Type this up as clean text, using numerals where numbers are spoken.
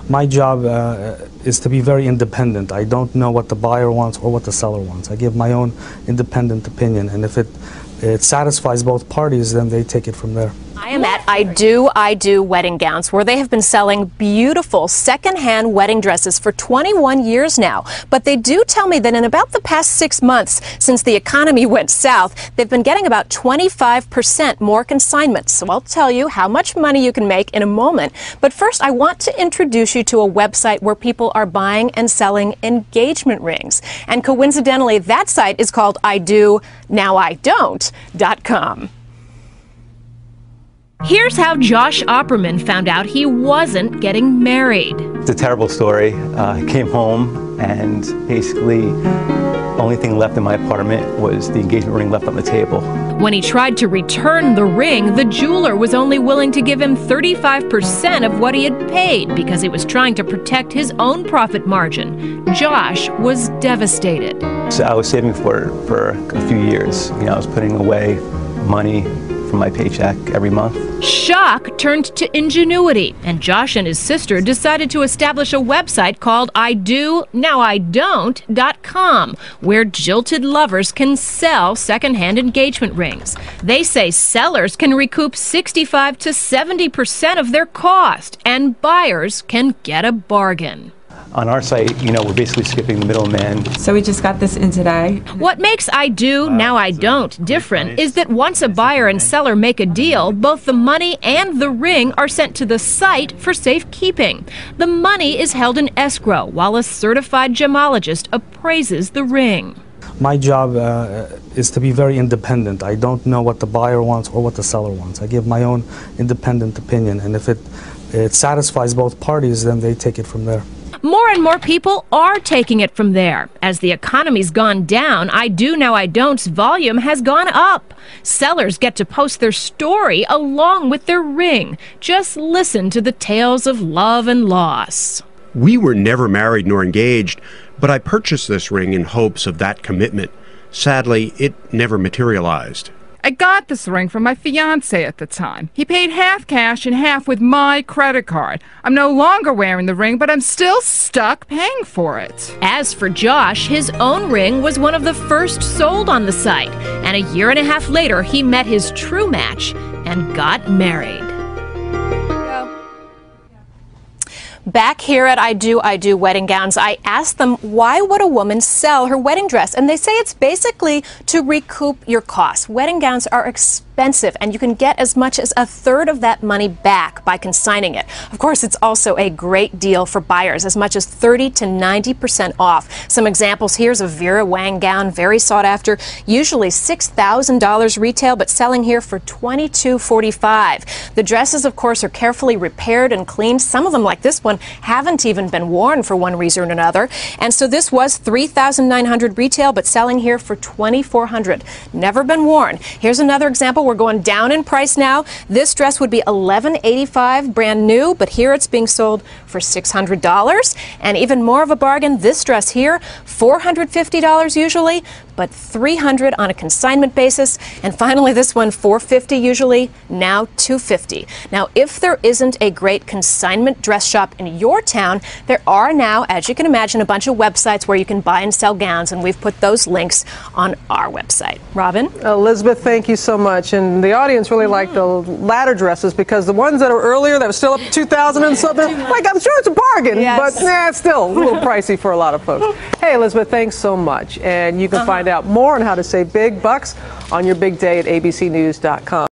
My job is to be very independent. I don't know what the buyer wants or what the seller wants. I give my own independent opinion, and if it satisfies both parties, then they take it from there. I am at I Do Wedding Gowns, where they have been selling beautiful secondhand wedding dresses for 21 years now. But they do tell me that in about the past 6 months, since the economy went south, they've been getting about 25% more consignments. So I'll tell you how much money you can make in a moment. But first, I want to introduce you to a website where people are buying and selling engagement rings. And coincidentally, that site is called IDoNowIDon't.com. Here's how Josh Opperman found out he wasn't getting married. It's a terrible story. I came home and basically the only thing left in my apartment was the engagement ring left on the table. When he tried to return the ring, the jeweler was only willing to give him 35% of what he had paid because he was trying to protect his own profit margin. Josh was devastated. So I was saving for a few years. I was putting away money from my paycheck every month. Shock turned to ingenuity, and Josh and his sister decided to establish a website called IDoNowIDon't.com, where jilted lovers can sell secondhand engagement rings. They say sellers can recoup 65 to 70% of their cost, and buyers can get a bargain. On our site, we're basically skipping the middleman. So we just got this in today. What makes I Do, Now I Don't different is that once a buyer and seller make a deal, both the money and the ring are sent to the site for safekeeping. The money is held in escrow while a certified gemologist appraises the ring. My job is to be very independent. I don't know what the buyer wants or what the seller wants. I give my own independent opinion, and if it satisfies both parties, then they take it from there. More and more people are taking it from there. As the economy's gone down, I Do Now I Don't's volume has gone up. Sellers get to post their story along with their ring. Just listen to the tales of love and loss. We were never married nor engaged, but I purchased this ring in hopes of that commitment. Sadly, it never materialized. I got this ring from my fiancé at the time. He paid half cash and half with my credit card. I'm no longer wearing the ring, but I'm still stuck paying for it. As for Josh, his own ring was one of the first sold on the site. And a year and a half later, he met his true match and got married. Back here at I Do Wedding Gowns, I asked them, why would a woman sell her wedding dress? And they say it's basically to recoup your costs. Wedding gowns are expensive, and you can get as much as a third of that money back by consigning it. Of course, it's also a great deal for buyers, as much as 30 to 90% off. Some examples: here's a Vera Wang gown, very sought after, usually $6,000 retail, but selling here for $22.45. The dresses, of course, are carefully repaired and cleaned. Some of them, like this one, haven't even been worn for one reason or another. And so this was $3,900 retail, but selling here for $2,400. Never been worn. Here's another example. We're going down in price now. This dress would be $1,185 brand new, but here it's being sold for $600. And even more of a bargain, this dress here, $450 usually, but $300 on a consignment basis. And finally, this one, $450 usually, now $250. Now, if there isn't a great consignment dress shop in your town, there are now, as you can imagine, a bunch of websites where you can buy and sell gowns, and we've put those links on our website. Robin? Elizabeth, thank you so much. And the audience really liked the latter dresses, because the ones that are earlier that were still up to 2,000 and something, like, I'm sure it's a bargain, but it's still a little pricey for a lot of folks. Hey, Elizabeth, thanks so much. And you can find out more on how to save big bucks on your big day at abcnews.com.